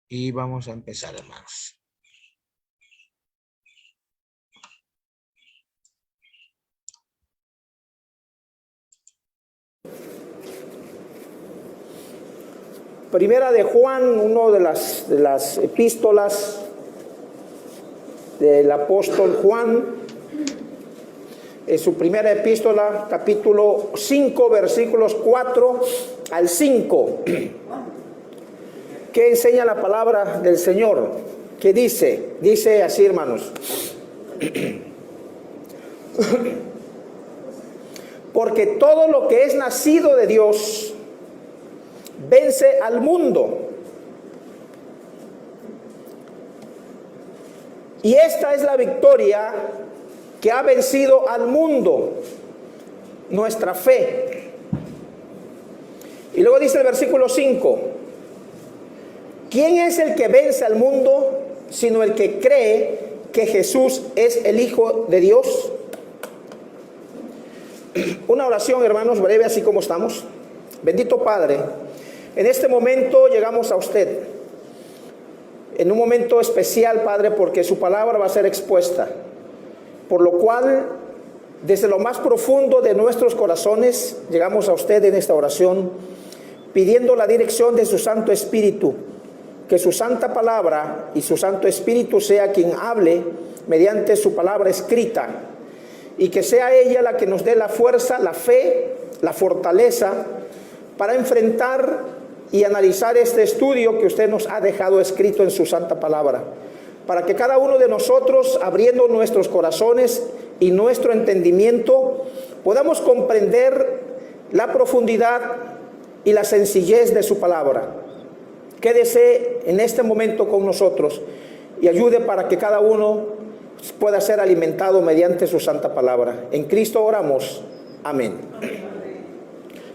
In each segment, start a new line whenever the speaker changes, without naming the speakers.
Y vamos a empezar, hermanos.
Primera de Juan, una de las epístolas del apóstol Juan, en su primera epístola, capítulo 5, versículos 4 al 5. ¿Qué enseña la palabra del Señor? ¿Qué dice? Dice así, hermanos. Porque todo lo que es nacido de Dios vence al mundo. Y esta es la victoria que ha vencido al mundo, nuestra fe. Y luego dice el versículo 5: ¿quién es el que vence al mundo sino el que cree que Jesús es el Hijo de Dios? Una oración, hermanos, breve, así como estamos. Bendito Padre, en este momento llegamos a usted, en un momento especial, Padre, porque su palabra va a ser expuesta, por lo cual, desde lo más profundo de nuestros corazones, llegamos a usted en esta oración, pidiendo la dirección de su Santo Espíritu, que su santa palabra y su Santo Espíritu sea quien hable mediante su palabra escrita, y que sea ella la que nos dé la fuerza, la fe, la fortaleza para enfrentar y analizar este estudio que usted nos ha dejado escrito en su santa palabra, para que cada uno de nosotros, abriendo nuestros corazones y nuestro entendimiento, podamos comprender la profundidad y la sencillez de su palabra. Quédese en este momento con nosotros y ayude para que cada uno pueda ser alimentado mediante su santa palabra. En Cristo oramos. Amén.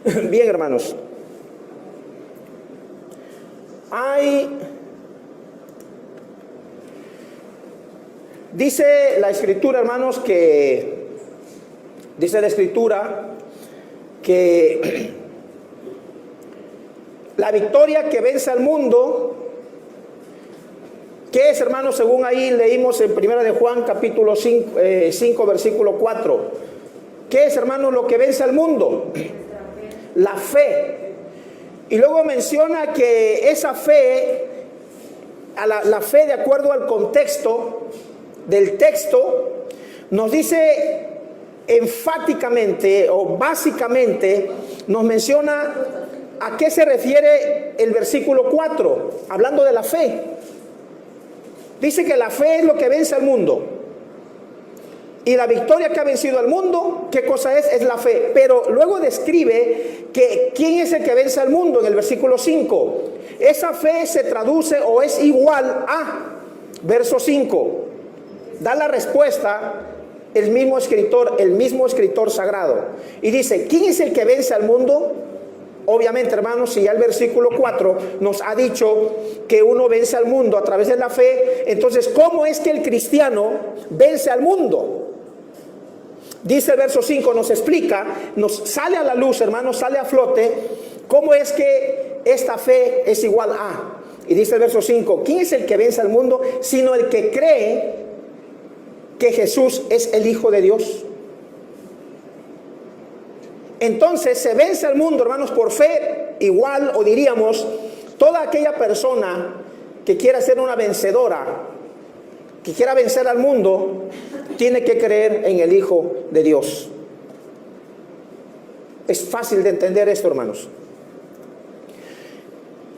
Bien, hermanos. Dice la Escritura, hermanos, que la victoria que vence al mundo, ¿qué es, hermanos? Según ahí leímos en Primera de Juan, capítulo 5, versículo 4. ¿Qué es, hermanos, lo que vence al mundo? La fe. Y luego menciona que esa fe, la fe de acuerdo al contexto del texto, nos dice enfáticamente o básicamente, nos menciona a qué se refiere el versículo 4, hablando de la fe. Dice que la fe es lo que vence al mundo. Y la victoria que ha vencido al mundo, ¿qué cosa es? Es la fe. Pero luego describe que ¿quién es el que vence al mundo? En el versículo 5. Esa fe se traduce o es igual a, verso 5. Da la respuesta el mismo escritor sagrado. Y dice, ¿quién es el que vence al mundo? Obviamente, hermanos, si ya el versículo 4 nos ha dicho que uno vence al mundo a través de la fe, entonces, ¿cómo es que el cristiano vence al mundo? Dice el verso 5, nos explica, nos sale a la luz, hermanos, sale a flote, cómo es que esta fe es igual a. Y dice el verso 5, ¿quién es el que vence al mundo? Sino el que cree que Jesús es el Hijo de Dios. Entonces se vence al mundo, hermanos, por fe igual, o diríamos, toda aquella persona que quiera ser una vencedora, que quiera vencer al mundo, tiene que creer en el Hijo de Dios. Es fácil de entender esto, hermanos.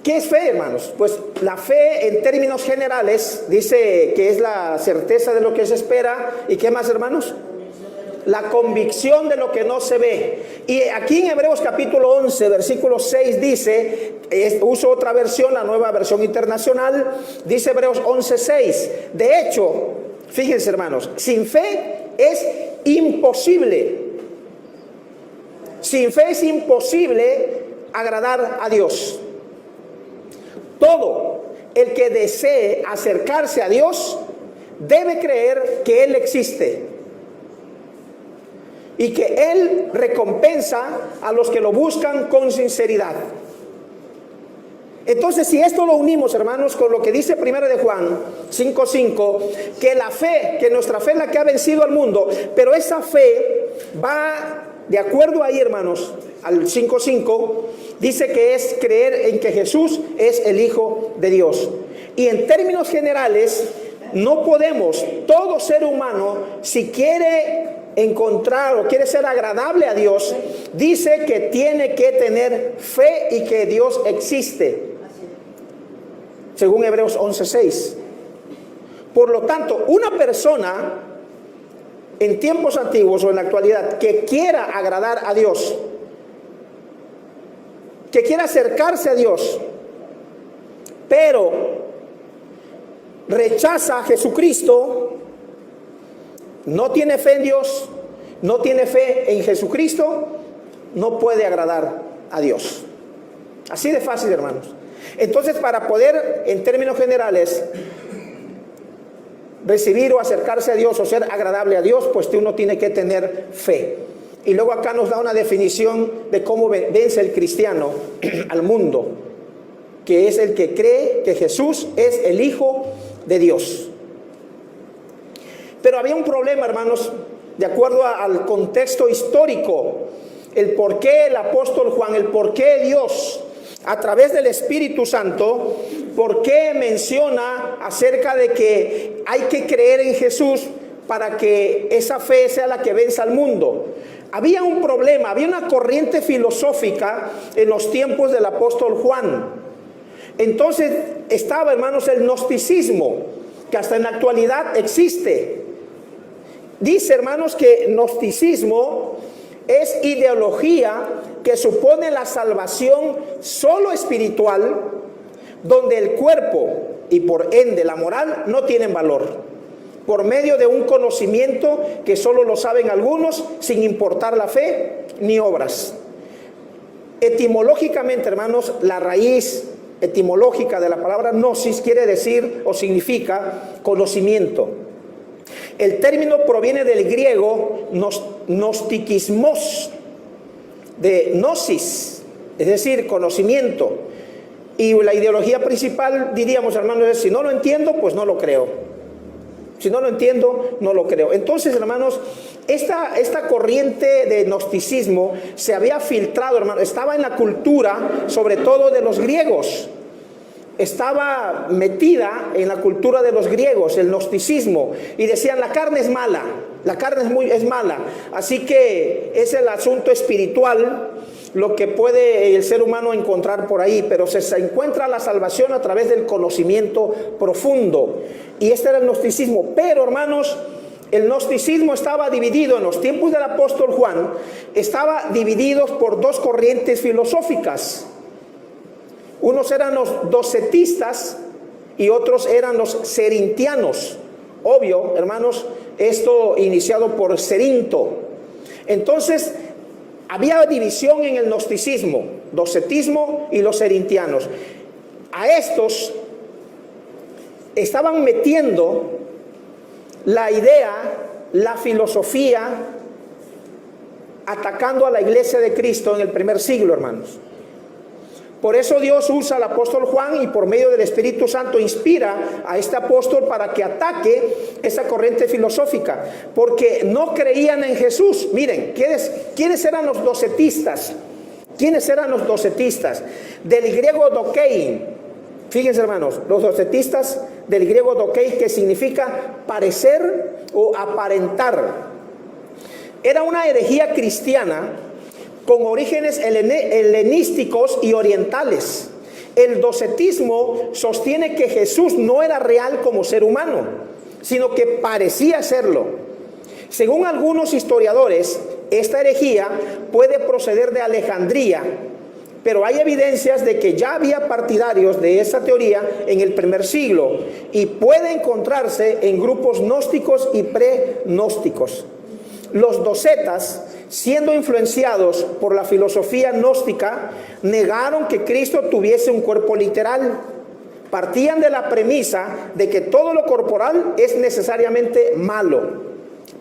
¿Qué es fe, hermanos? Pues la fe, en términos generales, dice que es la certeza de lo que se espera. ¿Y qué más, hermanos? La convicción de lo que no se ve. Y aquí en Hebreos capítulo 11, versículo 6 dice, uso otra versión, la Nueva Versión Internacional, dice Hebreos 11, 6. De hecho, fíjense, hermanos, sin fe es imposible. Sin fe es imposible agradar a Dios. Todo el que desee acercarse a Dios debe creer que Él existe y que Él recompensa a los que lo buscan con sinceridad. Entonces, si esto lo unimos, hermanos, con lo que dice 1 de Juan 5:5, que la fe, que nuestra fe es la que ha vencido al mundo, pero esa fe va de acuerdo ahí, hermanos, al 5:5, dice que es creer en que Jesús es el Hijo de Dios. Y en términos generales, no podemos, todo ser humano, si quiere encontrar o quiere ser agradable a Dios, dice que tiene que tener fe y que Dios existe, según Hebreos 11:6. Por lo tanto, una persona en tiempos antiguos o en la actualidad que quiera agradar a Dios, que quiera acercarse a Dios, pero rechaza a Jesucristo, no tiene fe en Dios, no tiene fe en Jesucristo, no puede agradar a Dios. Así de fácil, hermanos. Entonces, para poder, en términos generales, recibir o acercarse a Dios o ser agradable a Dios, pues uno tiene que tener fe. Y luego acá nos da una definición de cómo vence el cristiano al mundo, que es el que cree que Jesús es el Hijo de Dios. Pero había un problema, hermanos, de acuerdo al contexto histórico, el por qué el apóstol Juan, el por qué Dios, a través del Espíritu Santo, por qué menciona acerca de que hay que creer en Jesús para que esa fe sea la que venza al mundo. Había un problema, había una corriente filosófica en los tiempos del apóstol Juan. Entonces estaba, hermanos, el gnosticismo, que hasta en la actualidad existe. Dice, hermanos, que gnosticismo es ideología que supone la salvación solo espiritual, donde el cuerpo y por ende la moral no tienen valor, por medio de un conocimiento que solo lo saben algunos, sin importar la fe ni obras. Etimológicamente, hermanos, la raíz etimológica de la palabra gnosis quiere decir o significa conocimiento. El término proviene del griego gnostikismos, de gnosis, es decir, conocimiento. Y la ideología principal, diríamos, hermanos, es: si no lo entiendo, pues no lo creo. Si no lo entiendo, no lo creo. Entonces, hermanos, esta corriente de gnosticismo se había filtrado, hermanos, estaba en la cultura, sobre todo de los griegos. Estaba metida en la cultura de los griegos, el gnosticismo, y decían: la carne es mala, la carne es mala, así que es el asunto espiritual lo que puede el ser humano encontrar por ahí, pero se encuentra la salvación a través del conocimiento profundo. Y este era el gnosticismo. Pero, hermanos, el gnosticismo estaba dividido en los tiempos del apóstol Juan, estaba dividido por dos corrientes filosóficas. Unos eran los docetistas y otros eran los cerintianos. Obvio, hermanos, esto iniciado por Cerinto. Entonces, había división en el gnosticismo, docetismo y los cerintianos. A estos estaban metiendo la idea, la filosofía, atacando a la iglesia de Cristo en el primer siglo, hermanos. Por eso Dios usa al apóstol Juan y por medio del Espíritu Santo inspira a este apóstol para que ataque esa corriente filosófica, porque no creían en Jesús. Miren, ¿quiénes eran los docetistas? ¿Quiénes eran los docetistas? Del griego dokein. Fíjense, hermanos, los docetistas del griego dokein, que significa parecer o aparentar. Era una herejía cristiana con orígenes helenísticos y orientales. El docetismo sostiene que Jesús no era real como ser humano, sino que parecía serlo. Según algunos historiadores, esta herejía puede proceder de Alejandría, pero hay evidencias de que ya había partidarios de esa teoría en el primer siglo y puede encontrarse en grupos gnósticos y pre-gnósticos. Los docetas, siendo influenciados por la filosofía gnóstica, negaron que Cristo tuviese un cuerpo literal. Partían de la premisa de que todo lo corporal es necesariamente malo.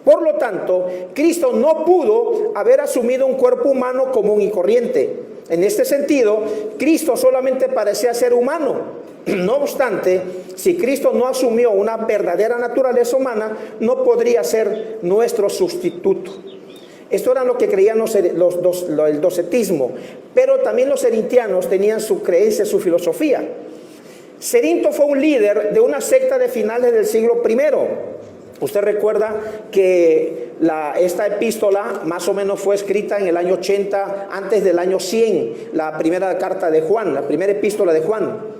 Por lo tanto, Cristo no pudo haber asumido un cuerpo humano común y corriente. En este sentido, Cristo solamente parecía ser humano. No obstante, si Cristo no asumió una verdadera naturaleza humana, no podría ser nuestro sustituto. Esto era lo que creían el docetismo, pero también los cerintianos tenían su creencia, su filosofía. Cerinto fue un líder de una secta de finales del siglo I. Usted recuerda que esta epístola más o menos fue escrita en el año 80, antes del año 100, la primera carta de Juan, la primera epístola de Juan.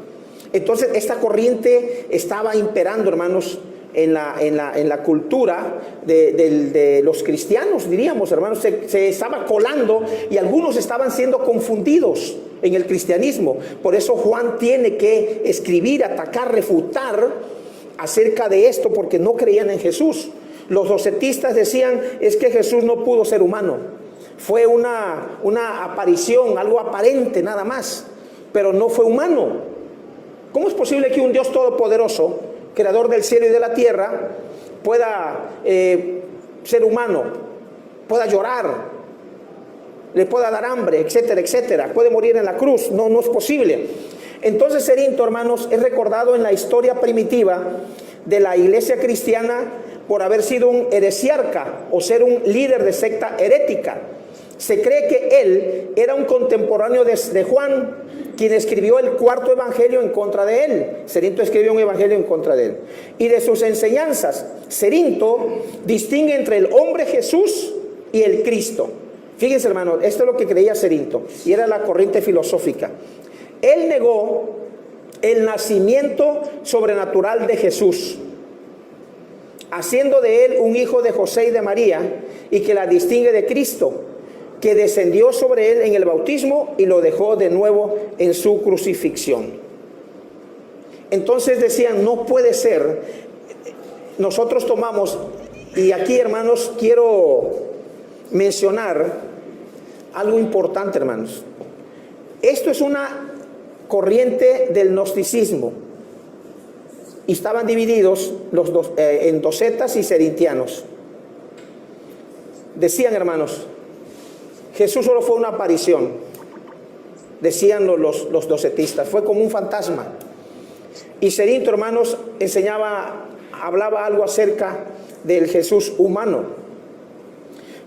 Entonces esta corriente estaba imperando, hermanos, en la cultura de los cristianos, diríamos, hermanos. Se estaba colando y algunos estaban siendo confundidos en el cristianismo. Por eso Juan tiene que escribir, atacar, refutar acerca de esto, porque no creían en Jesús. Los docetistas decían, es que Jesús no pudo ser humano, fue una aparición, algo aparente nada más, pero no fue humano. ¿Cómo es posible que un Dios todopoderoso, creador del cielo y de la tierra, pueda ser humano, pueda llorar, le pueda dar hambre, etcétera, etcétera, puede morir en la cruz? No es posible. Entonces Cerinto, hermanos, es recordado en la historia primitiva de la iglesia cristiana por haber sido un heresiarca o ser un líder de secta herética. Se cree que él era un contemporáneo de Juan, quien escribió el cuarto evangelio en contra de él. Cerinto escribió un evangelio en contra de él. Y de sus enseñanzas, Cerinto distingue entre el hombre Jesús y el Cristo. Fíjense, hermanos, esto es lo que creía Cerinto, y era la corriente filosófica. Él negó el nacimiento sobrenatural de Jesús, haciendo de él un hijo de José y de María, y que la distingue de Cristo, que descendió sobre él en el bautismo y lo dejó de nuevo en su crucifixión. Entonces decían, no puede ser. Nosotros tomamos, y aquí, hermanos, quiero mencionar algo importante, hermanos. Esto es una corriente del gnosticismo, y estaban divididos los dos en docetas y cerintianos. Decían, hermanos, Jesús solo fue una aparición, decían los docetistas, fue como un fantasma. Y Cerinto, hermanos, hablaba algo acerca del Jesús humano,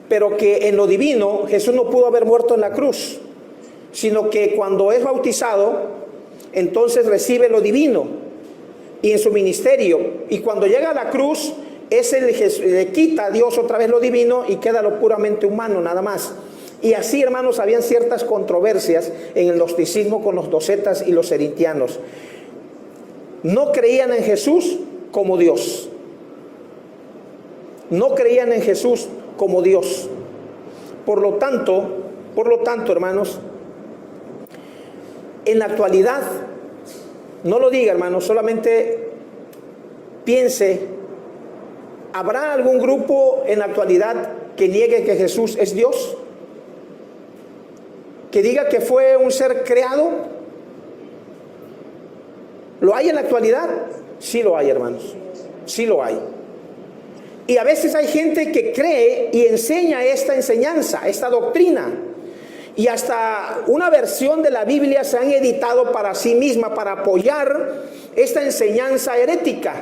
pero que en lo divino Jesús no pudo haber muerto en la cruz, sino que cuando es bautizado, entonces recibe lo divino y en su ministerio, y cuando llega a la cruz, le quita a Dios otra vez lo divino y queda lo puramente humano nada más. Y así, hermanos, habían ciertas controversias en el gnosticismo con los docetas y los cerintianos. No creían en Jesús como Dios. No creían en Jesús como Dios. Por lo tanto, hermanos, en la actualidad, no lo diga, hermanos, solamente piense, ¿habrá algún grupo en la actualidad que niegue que Jesús es Dios? Que diga que fue un ser creado. ¿Lo hay en la actualidad? Sí lo hay, hermanos, sí lo hay. Y a veces hay gente que cree y enseña esta enseñanza, esta doctrina, y hasta una versión de la Biblia se han editado para sí misma, para apoyar esta enseñanza herética.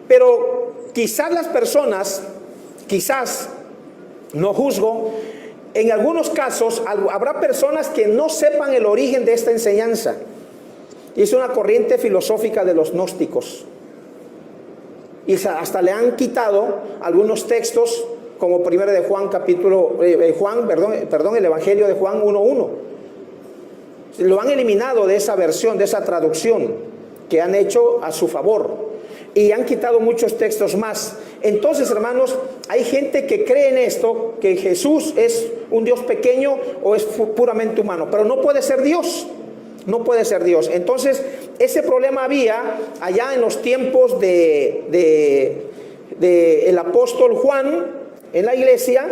Pero quizás las personas, no juzgo, en algunos casos habrá personas que no sepan el origen de esta enseñanza. Y es una corriente filosófica de los gnósticos. Y hasta le han quitado algunos textos, como primero de Juan, el Evangelio de Juan 1:1. Lo han eliminado de esa versión, de esa traducción que han hecho a su favor. Y han quitado muchos textos más. Entonces, hermanos, hay gente que cree en esto, que Jesús es un Dios pequeño o es puramente humano, pero no puede ser Dios. No puede ser Dios. Entonces, ese problema había allá en los tiempos de el apóstol Juan en la iglesia,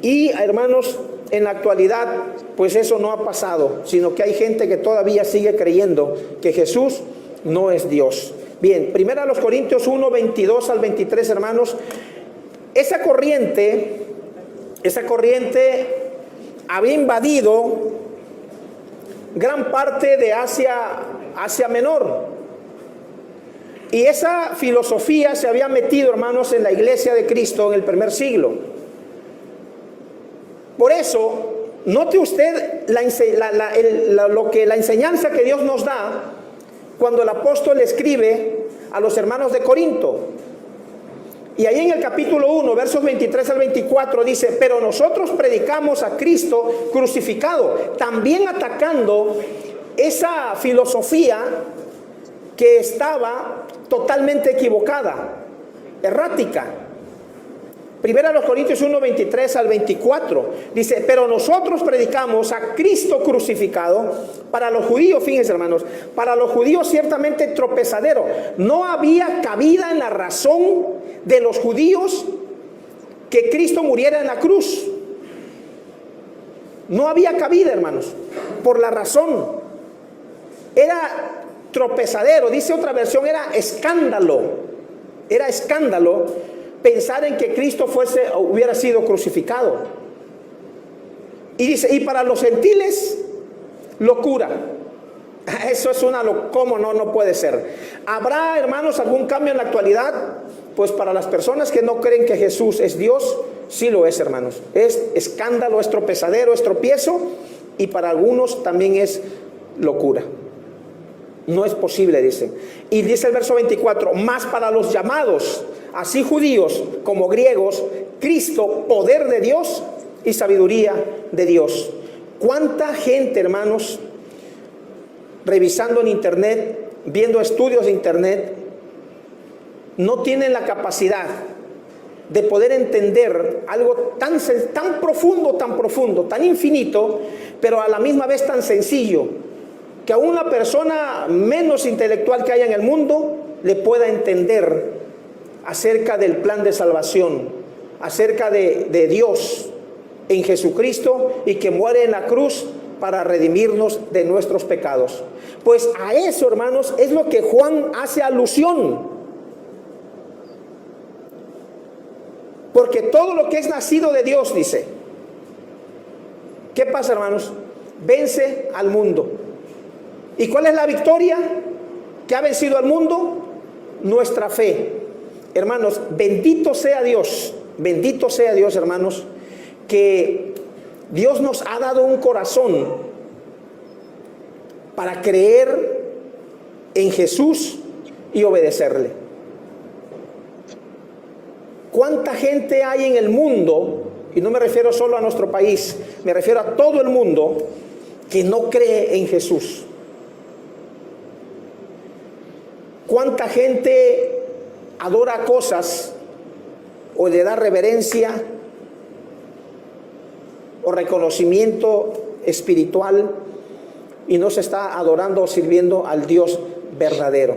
y, hermanos, en la actualidad, pues eso no ha pasado, sino que hay gente que todavía sigue creyendo que Jesús no es Dios. Bien, 1 Corintios 1, 22 al 23, hermanos. Esa corriente había invadido gran parte de Asia Menor. Y esa filosofía se había metido, hermanos, en la iglesia de Cristo en el primer siglo. Por eso, note usted la enseñanza que Dios nos da cuando el apóstol escribe a los hermanos de Corinto. Y ahí en el capítulo 1, versos 23 al 24 dice: pero nosotros predicamos a Cristo crucificado, también atacando esa filosofía que estaba totalmente equivocada, errática. Primera a los Corintios 1, 23 al 24 dice: pero nosotros predicamos a Cristo crucificado, para los judíos, fíjense hermanos, para los judíos ciertamente tropezadero. No había cabida en la razón de los judíos que Cristo muriera en la cruz. No había cabida, hermanos, por la razón. Era tropezadero, dice otra versión, era escándalo pensar en que Cristo hubiera sido crucificado. Y dice: y para los gentiles, locura. Eso es ¿cómo no puede ser? ¿Habrá, hermanos, algún cambio en la actualidad? Pues para las personas que no creen que Jesús es Dios, sí lo es, hermanos. Es escándalo, es tropezadero, es tropiezo, y para algunos también es locura. No es posible, dice. Y dice el verso 24: más para los llamados, así judíos como griegos, Cristo, poder de Dios y sabiduría de Dios. ¿Cuánta gente, hermanos, revisando en internet, viendo estudios de internet, no tienen la capacidad de poder entender algo tan profundo, tan infinito, pero a la misma vez tan sencillo, que a una persona menos intelectual que haya en el mundo le pueda entender acerca del plan de salvación, acerca de Dios en Jesucristo, y que muere en la cruz para redimirnos de nuestros pecados? Pues a eso, hermanos, es lo que Juan hace alusión. Porque todo lo que es nacido de Dios, dice, ¿qué pasa, hermanos? Vence al mundo. ¿Y cuál es la victoria que ha vencido al mundo? Nuestra fe. Hermanos, bendito sea Dios, hermanos, que Dios nos ha dado un corazón para creer en Jesús y obedecerle. ¿Cuánta gente hay en el mundo? Y no me refiero solo a nuestro país, me refiero a todo el mundo, que no cree en Jesús. ¿Cuánta gente adora cosas o le da reverencia o reconocimiento espiritual y no se está adorando o sirviendo al Dios verdadero?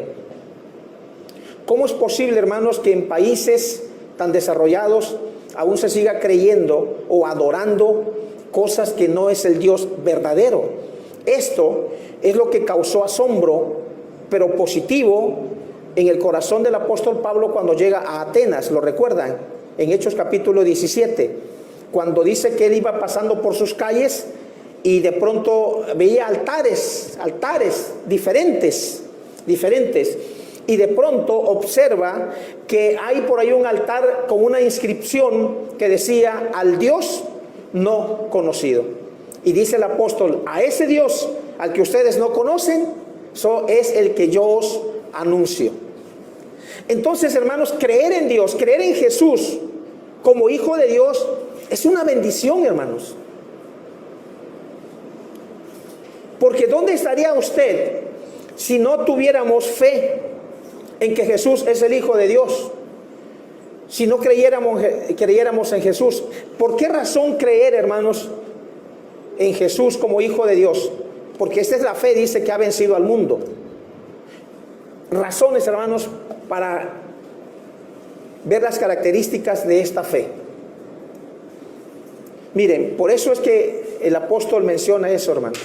¿Cómo es posible, hermanos, que en países tan desarrollados aún se siga creyendo o adorando cosas que no es el Dios verdadero? Esto es lo que causó asombro, pero positivo, en el corazón del apóstol Pablo cuando llega a Atenas. ¿Lo recuerdan? En Hechos capítulo 17, cuando dice que él iba pasando por sus calles y de pronto veía altares diferentes, y de pronto observa que hay por ahí un altar con una inscripción que decía: al Dios no conocido. Y dice el apóstol: a ese Dios al que ustedes no conocen, es el que yo os anuncio. Entonces, hermanos, creer en Dios, creer en Jesús como Hijo de Dios, es una bendición, hermanos. Porque ¿dónde estaría usted si no tuviéramos fe en que Jesús es el Hijo de Dios? Si no creyéramos en Jesús. ¿Por qué razón creer, hermanos, en Jesús como Hijo de Dios? Porque esta es la fe, dice, que ha vencido al mundo. Razones, hermanos, para ver las características de esta fe. Miren, por eso es que el apóstol menciona eso, hermanos.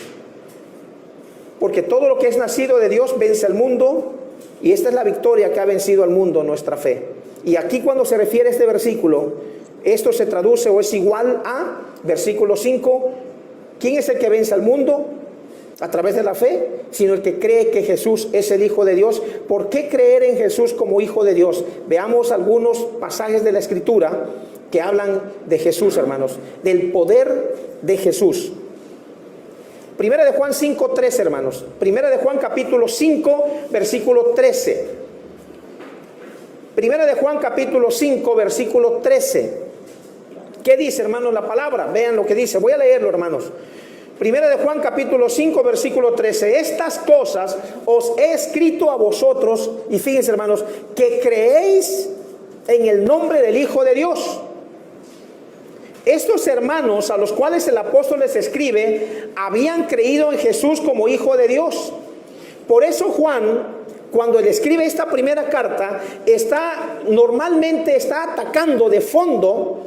Porque todo lo que es nacido de Dios vence al mundo, y esta es la victoria que ha vencido al mundo, nuestra fe. Y aquí, cuando se refiere a este versículo, esto se traduce o es igual a versículo 5. ¿Quién es el que vence al mundo? a través de la fe, sino el que cree que Jesús es el Hijo de Dios. ¿Por qué creer en Jesús como Hijo de Dios? Veamos algunos pasajes de la Escritura que hablan de Jesús, hermanos, del poder de Jesús. Primera de Juan 5:13, hermanos. Primera de Juan capítulo 5, versículo 13. Primera de Juan capítulo 5, versículo 13. ¿Qué dice, hermanos, la palabra? Vean lo que dice. Voy a leerlo, hermanos. Primera de Juan capítulo 5, versículo 13. Estas cosas os he escrito a vosotros, y fíjense, hermanos, que creéis en el nombre del Hijo de Dios. Estos hermanos a los cuales el apóstol les escribe habían creído en Jesús como Hijo de Dios. Por eso Juan, cuando él escribe esta primera carta, normalmente está atacando de fondo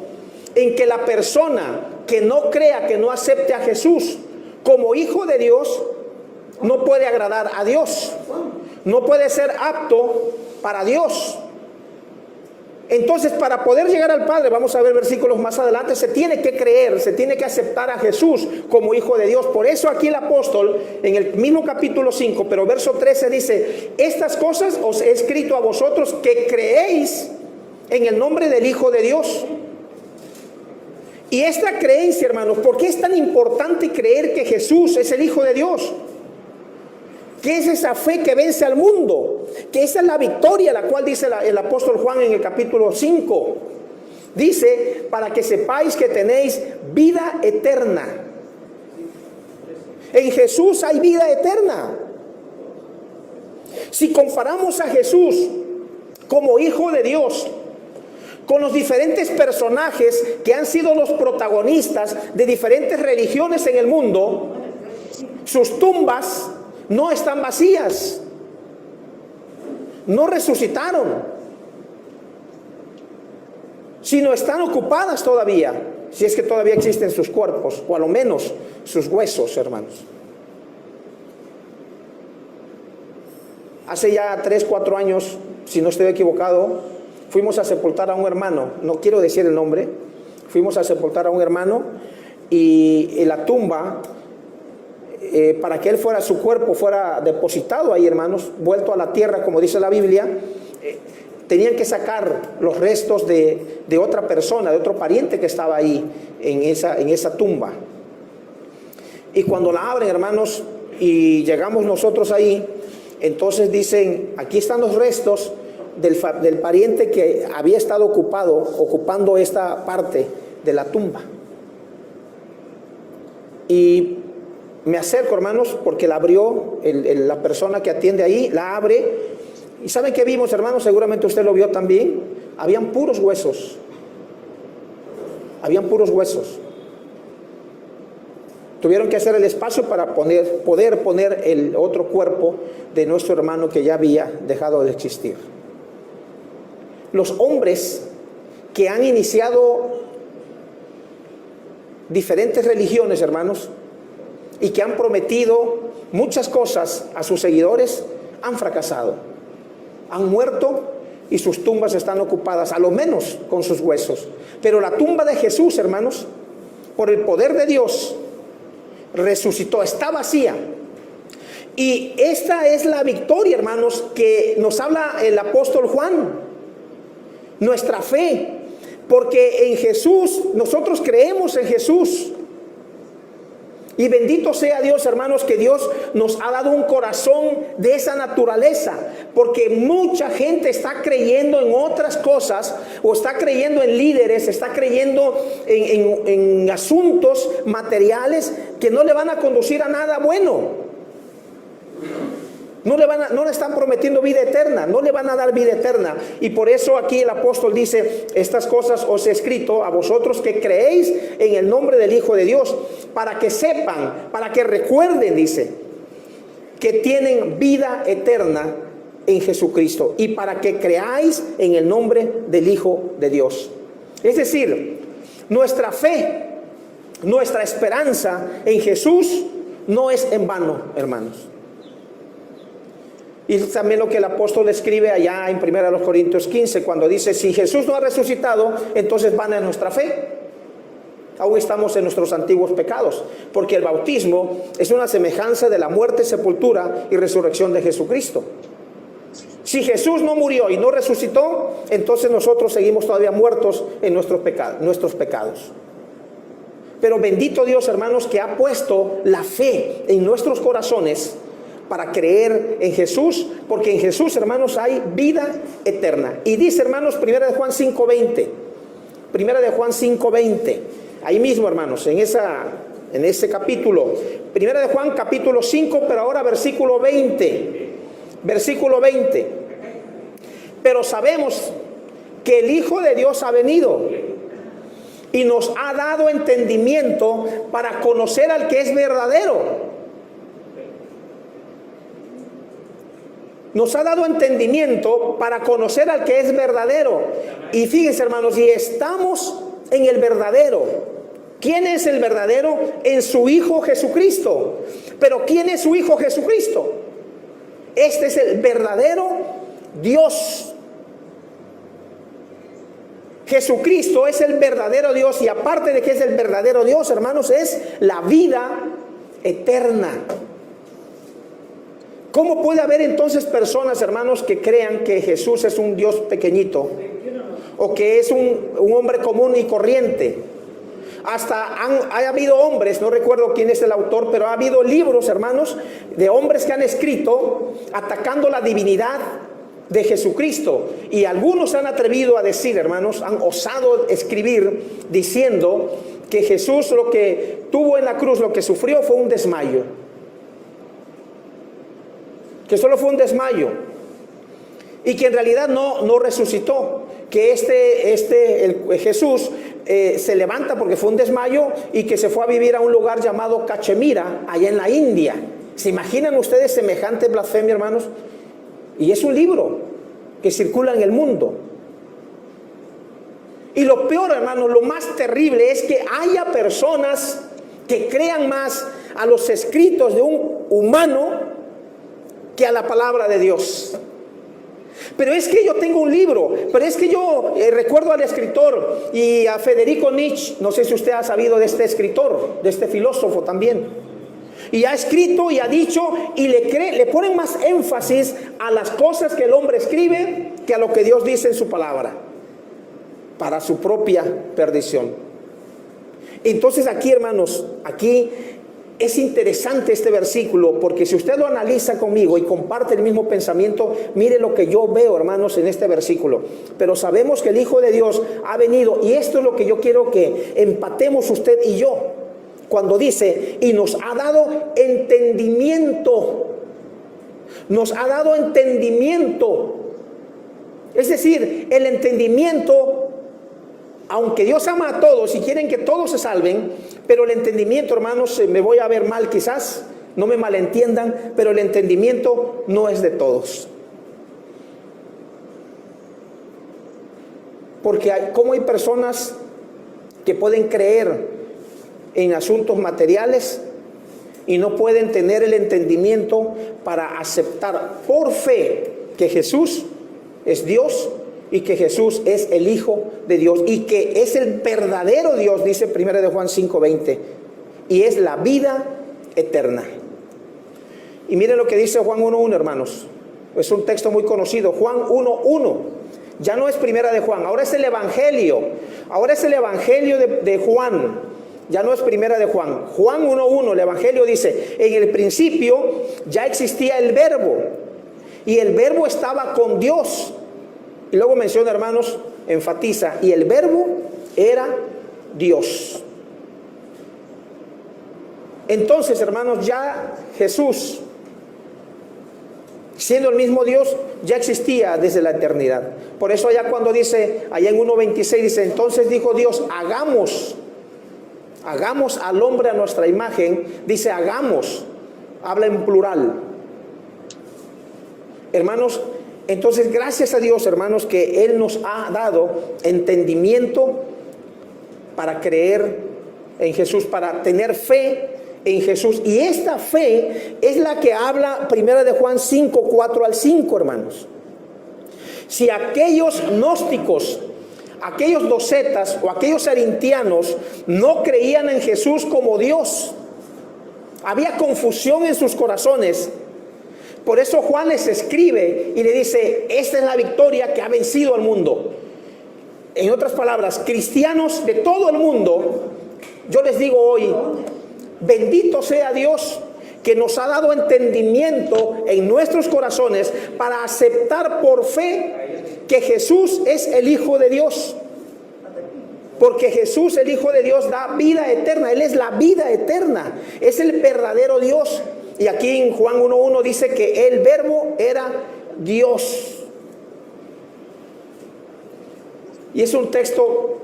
en que la persona que no crea, que no acepte a Jesús como Hijo de Dios, no puede agradar a Dios, no puede ser apto para Dios. Entonces, para poder llegar al Padre, vamos a ver versículos más adelante, se tiene que creer, se tiene que aceptar a Jesús como Hijo de Dios. Por eso aquí el apóstol, en el mismo capítulo 5, pero verso 13 dice: estas cosas os he escrito a vosotros que creéis en el nombre del Hijo de Dios. Y esta creencia, hermanos, ¿por qué es tan importante creer que Jesús es el Hijo de Dios? ¿Qué es esa fe que vence al mundo? Que esa es la victoria, la cual dice el apóstol Juan en el capítulo 5. Dice: para que sepáis que tenéis vida eterna. En Jesús hay vida eterna. Si comparamos a Jesús como Hijo de Dios con los diferentes personajes que han sido los protagonistas de diferentes religiones en el mundo, sus tumbas no están vacías, no resucitaron, sino están ocupadas todavía, si es que todavía existen sus cuerpos, o a lo menos sus huesos, hermanos. Hace ya 3, 4 años, si no estoy equivocado, fuimos a sepultar a un hermano, no quiero decir el nombre, fuimos a sepultar a un hermano y en la tumba, para que su cuerpo fuera depositado ahí, hermanos, vuelto a la tierra, como dice la Biblia, tenían que sacar los restos de otra persona, de otro pariente que estaba ahí en esa tumba. Y cuando la abren, hermanos, y llegamos nosotros ahí, entonces dicen: aquí están los restos del pariente que había estado ocupando esta parte de la tumba. Y me acerco, hermanos, porque la abrió la persona que atiende ahí, la abre. ¿Y saben qué vimos, hermanos? Seguramente usted lo vio también. Habían puros huesos. Habían puros huesos. Tuvieron que hacer el espacio para poder poner el otro cuerpo de nuestro hermano que ya había dejado de existir. Los hombres que han iniciado diferentes religiones, hermanos, y que han prometido muchas cosas a sus seguidores, han fracasado. Han muerto y sus tumbas están ocupadas, a lo menos con sus huesos. Pero la tumba de Jesús, hermanos, por el poder de Dios, resucitó, está vacía. Y esta es la victoria, hermanos, que nos habla el apóstol Juan. Nuestra fe, porque en Jesús, nosotros creemos en Jesús. Y bendito sea Dios, hermanos, que Dios nos ha dado un corazón de esa naturaleza, porque mucha gente está creyendo en otras cosas, o está creyendo en líderes, está creyendo en asuntos materiales que no le van a conducir a nada bueno. No le están prometiendo vida eterna, no le van a dar vida eterna. Y por eso aquí el apóstol dice: estas cosas os he escrito a vosotros que creéis en el nombre del Hijo de Dios, para que sepan, para que recuerden, dice, que tienen vida eterna en Jesucristo, y para que creáis en el nombre del Hijo de Dios. Es decir, nuestra fe, nuestra esperanza en Jesús no es en vano, hermanos. Y también lo que el apóstol escribe allá en 1 Corintios 15, cuando dice: si Jesús no ha resucitado, entonces vana es nuestra fe. Aún estamos en nuestros antiguos pecados, porque el bautismo es una semejanza de la muerte, sepultura y resurrección de Jesucristo. Si Jesús no murió y no resucitó, entonces nosotros seguimos todavía muertos en nuestros pecados. Pero bendito Dios, hermanos, que ha puesto la fe en nuestros corazones para creer en Jesús, porque en Jesús, hermanos, hay vida eterna. Y dice, hermanos, 1 de Juan 5:20, 1 de Juan 5:20, ahí mismo, hermanos, en ese capítulo, 1 de Juan capítulo 5, pero ahora versículo 20, pero sabemos que el Hijo de Dios ha venido y nos ha dado entendimiento para conocer al que es verdadero. Nos ha dado entendimiento para conocer al que es verdadero. Y fíjense, hermanos, y estamos en el verdadero. ¿Quién es el verdadero? En su Hijo Jesucristo. Pero ¿quién es su Hijo Jesucristo? Este es el verdadero Dios. Jesucristo es el verdadero Dios, y aparte de que es el verdadero Dios, hermanos, es la vida eterna. ¿Cómo puede haber entonces personas, hermanos, que crean que Jesús es un Dios pequeñito o que es un hombre común y corriente? Ha habido hombres, no recuerdo quién es el autor, pero ha habido libros, hermanos, de hombres que han escrito atacando la divinidad de Jesucristo, y algunos han atrevido a decir, hermanos, han osado escribir diciendo que Jesús lo que tuvo en la cruz, lo que sufrió fue un desmayo, que solo fue un desmayo, y que en realidad no resucitó, que Jesús se levanta porque fue un desmayo y que se fue a vivir a un lugar llamado Cachemira, allá en la India. ¿Se imaginan ustedes semejante blasfemia, hermanos? Y es un libro que circula en el mundo. Y lo peor, hermanos, lo más terrible es que haya personas que crean más a los escritos de un humano que a la palabra de Dios. Pero es que yo tengo un libro, pero es que yo recuerdo al escritor y a Federico Nietzsche, no sé si usted ha sabido de este escritor, de este filósofo también, y ha escrito y ha dicho, y le ponen más énfasis a las cosas que el hombre escribe que a lo que Dios dice en su palabra, para su propia perdición. Entonces aquí, hermanos, aquí es interesante este versículo, porque si usted lo analiza conmigo y comparte el mismo pensamiento, mire lo que yo veo, hermanos, en este versículo. Pero sabemos que el Hijo de Dios ha venido, y esto es lo que yo quiero que empatemos usted y yo, cuando dice, y nos ha dado entendimiento. Nos ha dado entendimiento. Es decir, el entendimiento, aunque Dios ama a todos y quieren que todos se salven, pero el entendimiento, hermanos, me voy a ver mal quizás, no me malentiendan, pero el entendimiento no es de todos. Porque como hay personas que pueden creer en asuntos materiales y no pueden tener el entendimiento para aceptar por fe que Jesús es Dios y que Jesús es el Hijo de Dios y que es el verdadero Dios, dice 1 de Juan 5:20, y es la vida eterna. Y miren lo que dice Juan 1:1, hermanos. Es un texto muy conocido, Juan 1:1. Ya no es 1 de Juan, ahora es el Evangelio. Ahora es el Evangelio de Juan. Ya no es 1 de Juan. Juan 1:1, el Evangelio dice, en el principio ya existía el Verbo, y el Verbo estaba con Dios. Y luego menciona, hermanos, enfatiza, y el Verbo era Dios. Entonces, hermanos, ya Jesús, siendo el mismo Dios, ya existía desde la eternidad. Por eso allá cuando dice, allá en 1:26 dice, entonces dijo Dios, hagamos al hombre a nuestra imagen. Dice hagamos, habla en plural. Hermanos, entonces gracias a Dios, hermanos, que Él nos ha dado entendimiento para creer en Jesús, para tener fe en Jesús. Y esta fe es la que habla 1 de Juan 5:4 al 5, hermanos. Si aquellos gnósticos, aquellos docetas o aquellos arintianos no creían en Jesús como Dios. Había confusión en sus corazones. Por eso Juan les escribe y le dice, esta es la victoria que ha vencido al mundo. En otras palabras, cristianos de todo el mundo, yo les digo hoy, bendito sea Dios que nos ha dado entendimiento en nuestros corazones para aceptar por fe que Jesús es el Hijo de Dios. Porque Jesús, el Hijo de Dios, da vida eterna. Él es la vida eterna. Es el verdadero Dios. Y aquí en Juan 1:1 dice que el Verbo era Dios. Y es un texto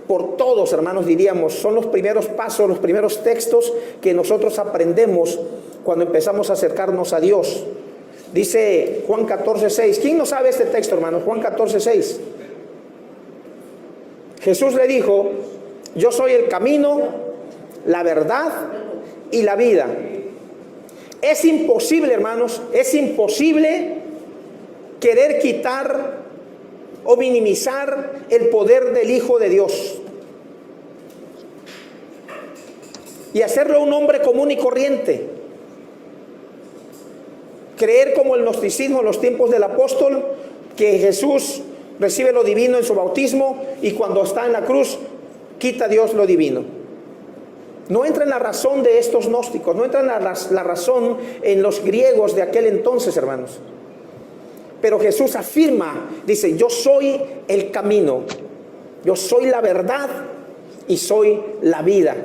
por todos, hermanos, diríamos. Son los primeros pasos, los primeros textos que nosotros aprendemos cuando empezamos a acercarnos a Dios. Dice Juan 14:6. ¿Quién no sabe este texto, hermanos? Juan 14:6. Jesús le dijo, yo soy el camino, la verdad y la vida. Es imposible, hermanos, es imposible querer quitar o minimizar el poder del Hijo de Dios y hacerlo un hombre común y corriente. Creer como el gnosticismo en los tiempos del apóstol, que Jesús recibe lo divino en su bautismo y cuando está en la cruz quita a Dios lo divino. No entra en la razón de estos gnósticos, no entra en la razón en los griegos de aquel entonces, hermanos. Pero Jesús afirma, dice, yo soy el camino, yo soy la verdad y soy la vida.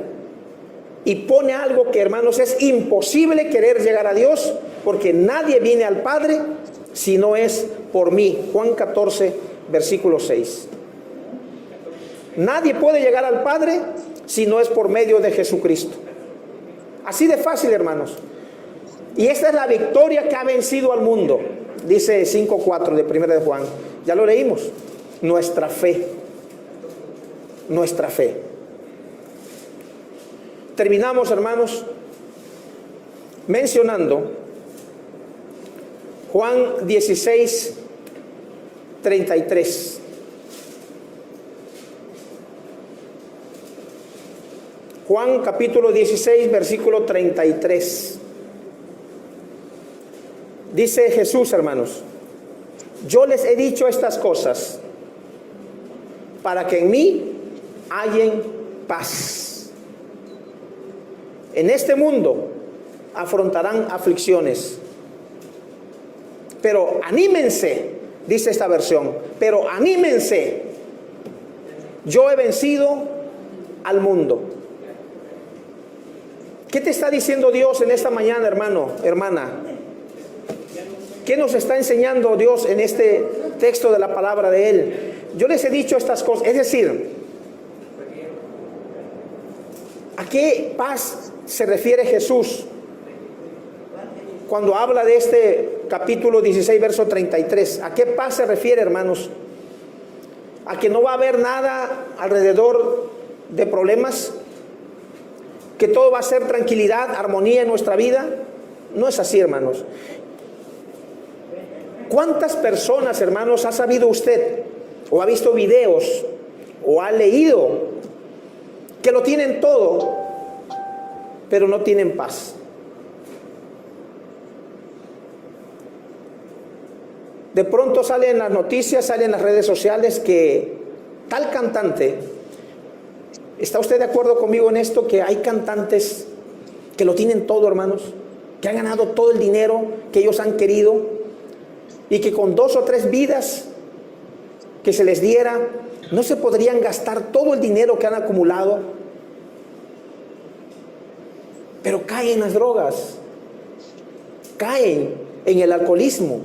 Y pone algo que, hermanos, es imposible querer llegar a Dios, porque nadie viene al Padre si no es por mí. Juan 14, versículo 6. Nadie puede llegar al Padre si no es por medio de Jesucristo. Así de fácil, hermanos. Y esta es la victoria que ha vencido al mundo. Dice 5:4 de 1 de Juan. Ya lo leímos. Nuestra fe. Nuestra fe. Terminamos, hermanos, mencionando Juan 16:33. Juan capítulo 16, versículo 33. Dice Jesús, hermanos, yo les he dicho estas cosas para que en mí hallen paz. En este mundo afrontarán aflicciones, pero anímense, dice esta versión, pero anímense, yo he vencido al mundo. ¿Qué te está diciendo Dios en esta mañana, hermano, hermana? ¿Qué nos está enseñando Dios en este texto de la palabra de Él? Yo les he dicho estas cosas, es decir, ¿a qué paz se refiere Jesús cuando habla de este capítulo 16, verso 33? ¿A qué paz se refiere, hermanos? ¿A que no va a haber nada alrededor de problemas? ¿Que todo va a ser tranquilidad, armonía en nuestra vida? No es así, hermanos. ¿Cuántas personas, hermanos, ha sabido usted o ha visto videos o ha leído que lo tienen todo, pero no tienen paz? De pronto sale en las noticias, sale en las redes sociales que tal cantante, ¿está usted de acuerdo conmigo en esto? Que hay cantantes que lo tienen todo, hermanos, que han ganado todo el dinero que ellos han querido y que con 2 o 3 vidas que se les diera, no se podrían gastar todo el dinero que han acumulado, pero caen en las drogas, caen en el alcoholismo,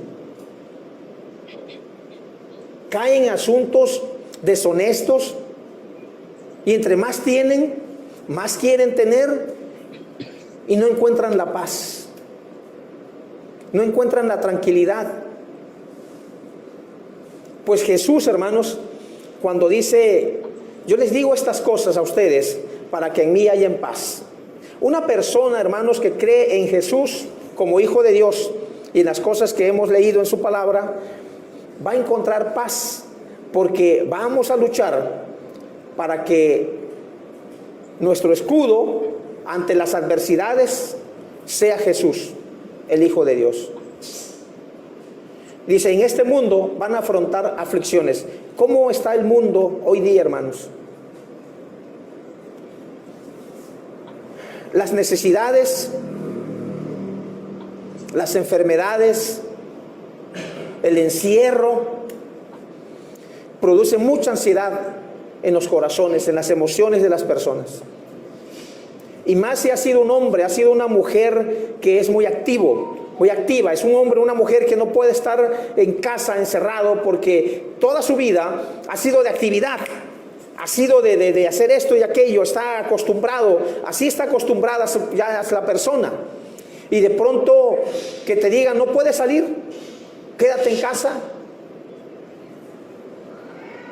caen en asuntos deshonestos, y entre más tienen, más quieren tener y no encuentran la paz, no encuentran la tranquilidad. Pues Jesús, hermanos, cuando dice, yo les digo estas cosas a ustedes para que en mí hayan paz. Una persona, hermanos, que cree en Jesús como Hijo de Dios y en las cosas que hemos leído en su palabra, va a encontrar paz, porque vamos a luchar para que nuestro escudo ante las adversidades sea Jesús, el Hijo de Dios. Dice, en este mundo van a afrontar aflicciones. ¿Cómo está el mundo hoy día, hermanos? Las necesidades, las enfermedades, el encierro, producen mucha ansiedad en los corazones, en las emociones de las personas. Y más si ha sido un hombre, ha sido una mujer que es muy activo, muy activa. Es un hombre, una mujer que no puede estar en casa encerrado porque toda su vida ha sido de actividad. Ha sido de hacer esto y aquello, está acostumbrado, así está acostumbrada ya la persona. Y de pronto que te digan, no puedes salir, quédate en casa.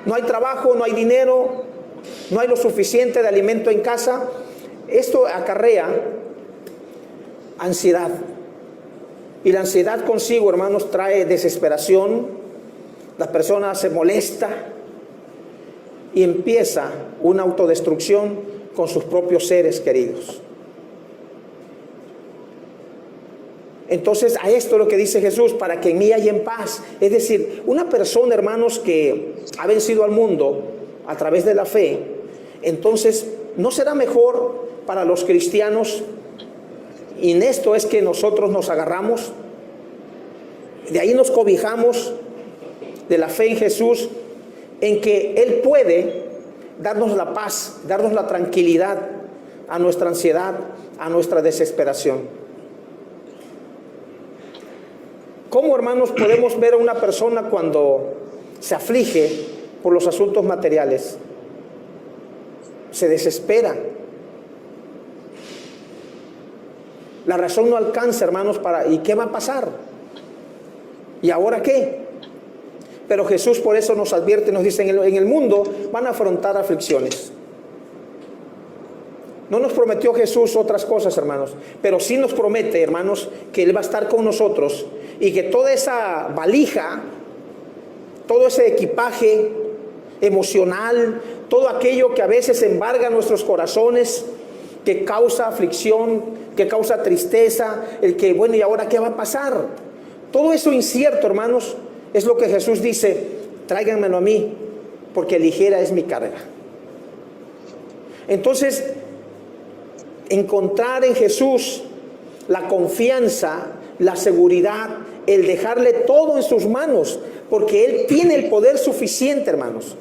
No hay trabajo, no hay dinero, no hay lo suficiente de alimento en casa. Esto acarrea ansiedad. Y la ansiedad consigo, hermanos, trae desesperación. La persona se molesta y empieza una autodestrucción con sus propios seres queridos. Entonces, a esto es lo que dice Jesús, para que en mí haya en paz. Es decir, una persona, hermanos, que ha vencido al mundo a través de la fe, entonces, ¿no será mejor para los cristianos? Y en esto es que nosotros nos agarramos, de ahí nos cobijamos, de la fe en Jesús, en que Él puede darnos la paz, darnos la tranquilidad a nuestra ansiedad, a nuestra desesperación. ¿Cómo, hermanos, podemos ver a una persona cuando se aflige por los asuntos materiales? Se desespera. La razón no alcanza, hermanos, ¿y qué va a pasar? ¿Y ahora qué? Pero Jesús por eso nos advierte, nos dice, en el mundo van a afrontar aflicciones. No nos prometió Jesús otras cosas, hermanos, pero sí nos promete, hermanos, que Él va a estar con nosotros y que toda esa valija, todo ese equipaje emocional, todo aquello que a veces embarga nuestros corazones, que causa aflicción, que causa tristeza, el que, bueno, ¿y ahora qué va a pasar? Todo eso incierto, hermanos, es lo que Jesús dice, tráiganmelo a mí, porque ligera es mi carga. Entonces, encontrar en Jesús la confianza, la seguridad, el dejarle todo en sus manos, porque Él tiene el poder suficiente, hermanos.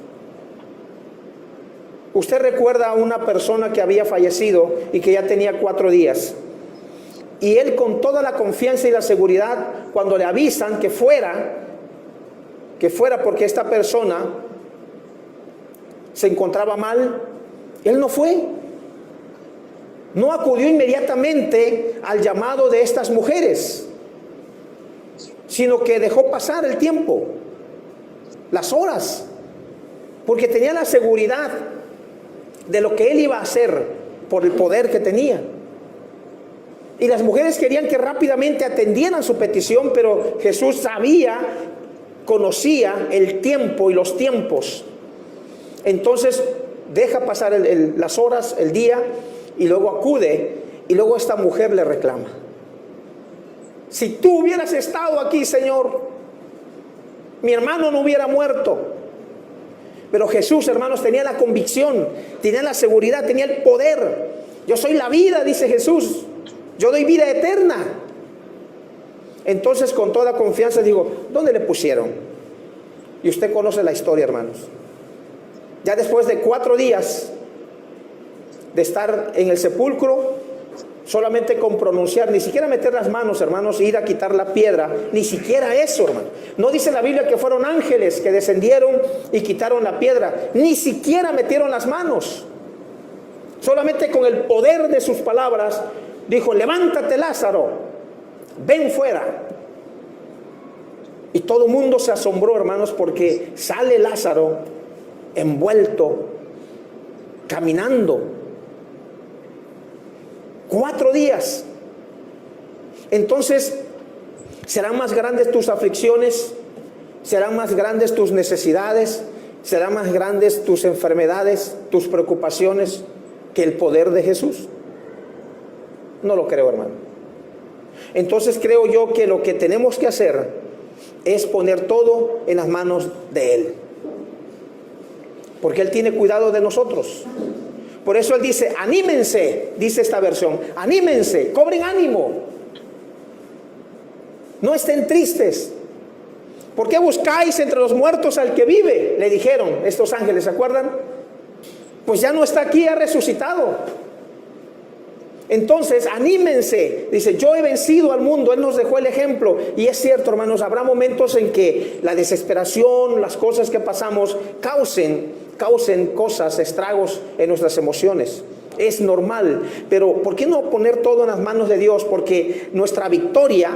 Usted recuerda a una persona que había fallecido y que ya tenía 4 días. Y él, con toda la confianza y la seguridad, cuando le avisan que fuera porque esta persona se encontraba mal, él no fue. No acudió inmediatamente al llamado de estas mujeres, sino que dejó pasar el tiempo, las horas, porque tenía la seguridad de lo que él iba a hacer por el poder que tenía. Y las mujeres querían que rápidamente atendieran su petición, pero Jesús conocía el tiempo y los tiempos. Entonces deja pasar las horas, el día, y luego acude, y luego esta mujer le reclama: si tú hubieras estado aquí, Señor, mi hermano no hubiera muerto. Pero Jesús, hermanos, tenía la convicción, tenía la seguridad, tenía el poder. Yo soy la vida, dice Jesús, yo doy vida eterna. Entonces, con toda confianza digo, ¿dónde le pusieron? Y usted conoce la historia, hermanos. Ya después de 4 días de estar en el sepulcro, solamente con pronunciar, ni siquiera meter las manos, hermanos, ir a quitar la piedra, ni siquiera eso, hermano. No dice la Biblia que fueron ángeles que descendieron y quitaron la piedra, ni siquiera metieron las manos. Solamente con el poder de sus palabras dijo: levántate, Lázaro, ven fuera. Y todo el mundo se asombró, hermanos, porque sale Lázaro envuelto, caminando. 4 días. Entonces, ¿serán más grandes tus aflicciones? ¿Serán más grandes tus necesidades? ¿Serán más grandes tus enfermedades, tus preocupaciones que el poder de Jesús? No lo creo, hermano. Entonces creo yo que lo que tenemos que hacer es poner todo en las manos de Él, porque Él tiene cuidado de nosotros. Por eso Él dice, anímense, dice esta versión, anímense, cobren ánimo, no estén tristes. ¿Por qué buscáis entre los muertos al que vive? Le dijeron estos ángeles, ¿se acuerdan? Pues ya no está aquí, ha resucitado. Entonces, anímense. Dice, yo he vencido al mundo. Él nos dejó el ejemplo. Y es cierto, hermanos, habrá momentos en que la desesperación, las cosas que pasamos, causen cosas, estragos en nuestras emociones. Es normal. Pero, ¿por qué no poner todo en las manos de Dios? Porque nuestra victoria,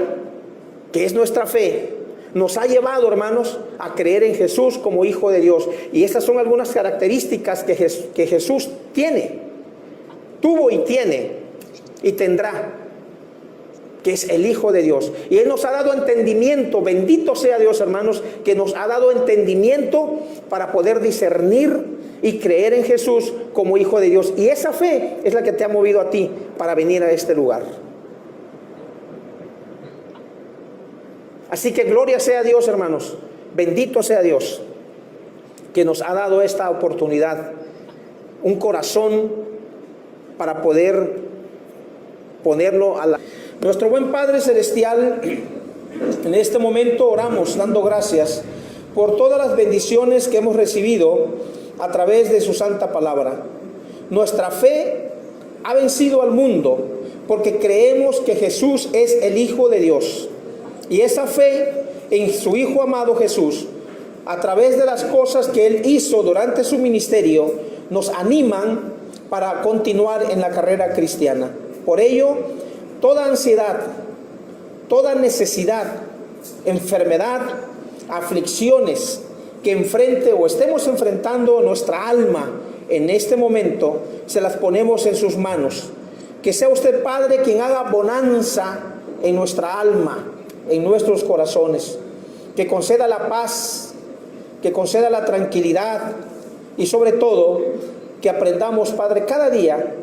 que es nuestra fe, nos ha llevado, hermanos, a creer en Jesús como Hijo de Dios. Y estas son algunas características que Jesús tiene, tuvo y tiene y tendrá, que es el Hijo de Dios. Y Él nos ha dado entendimiento, bendito sea Dios, hermanos, que nos ha dado entendimiento para poder discernir y creer en Jesús como Hijo de Dios. Y esa fe es la que te ha movido a ti para venir a este lugar. Así que gloria sea a Dios, hermanos, bendito sea Dios, que nos ha dado esta oportunidad, un corazón para poder ponerlo a la... Nuestro buen Padre Celestial, en este momento oramos dando gracias por todas las bendiciones que hemos recibido a través de su santa palabra. Nuestra fe ha vencido al mundo porque creemos que Jesús es el Hijo de Dios. Y esa fe en su Hijo amado Jesús, a través de las cosas que Él hizo durante su ministerio, nos animan para continuar en la carrera cristiana. Por ello, toda ansiedad, toda necesidad, enfermedad, aflicciones que enfrente o estemos enfrentando nuestra alma en este momento, se las ponemos en sus manos. Que sea usted, Padre, quien haga bonanza en nuestra alma, en nuestros corazones, que conceda la paz, que conceda la tranquilidad y sobre todo que aprendamos, Padre, cada día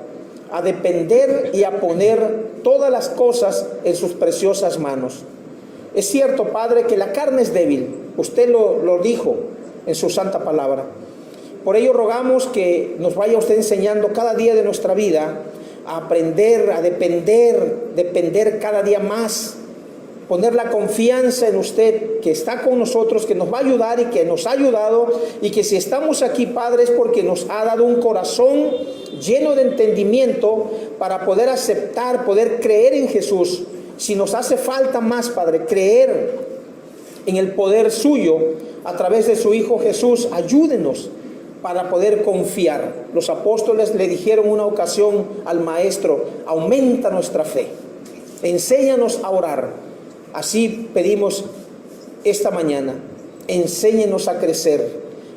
a depender y a poner todas las cosas en sus preciosas manos. Es cierto, Padre, que la carne es débil, usted lo dijo en su santa palabra. Por ello rogamos que nos vaya usted enseñando cada día de nuestra vida a aprender, a depender cada día más, poner la confianza en usted que está con nosotros, que nos va a ayudar y que nos ha ayudado, y que si estamos aquí, Padre, es porque nos ha dado un corazón lleno de entendimiento para poder aceptar, poder creer en Jesús. Si nos hace falta más, Padre, creer en el poder suyo a través de su Hijo Jesús, ayúdenos para poder confiar. Los apóstoles le dijeron una ocasión al Maestro: aumenta nuestra fe, enséñanos a orar. Así pedimos esta mañana, enséñenos a crecer,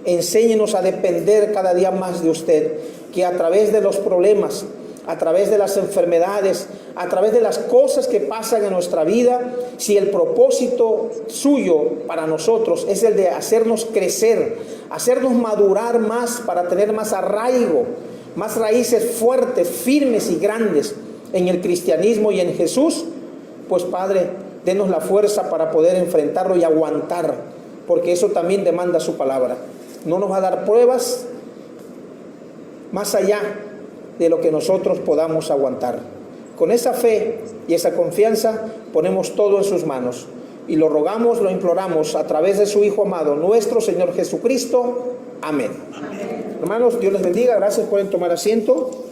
enséñenos a depender cada día más de usted, que a través de los problemas, a través de las enfermedades, a través de las cosas que pasan en nuestra vida, si el propósito suyo para nosotros es el de hacernos crecer, hacernos madurar más para tener más arraigo, más raíces fuertes, firmes y grandes en el cristianismo y en Jesús, pues Padre, denos la fuerza para poder enfrentarlo y aguantar, porque eso también demanda su palabra. No nos va a dar pruebas más allá de lo que nosotros podamos aguantar. Con esa fe y esa confianza ponemos todo en sus manos y lo rogamos, lo imploramos a través de su Hijo amado, nuestro Señor Jesucristo. Amén. Amén. Hermanos, Dios les bendiga. Gracias, pueden tomar asiento.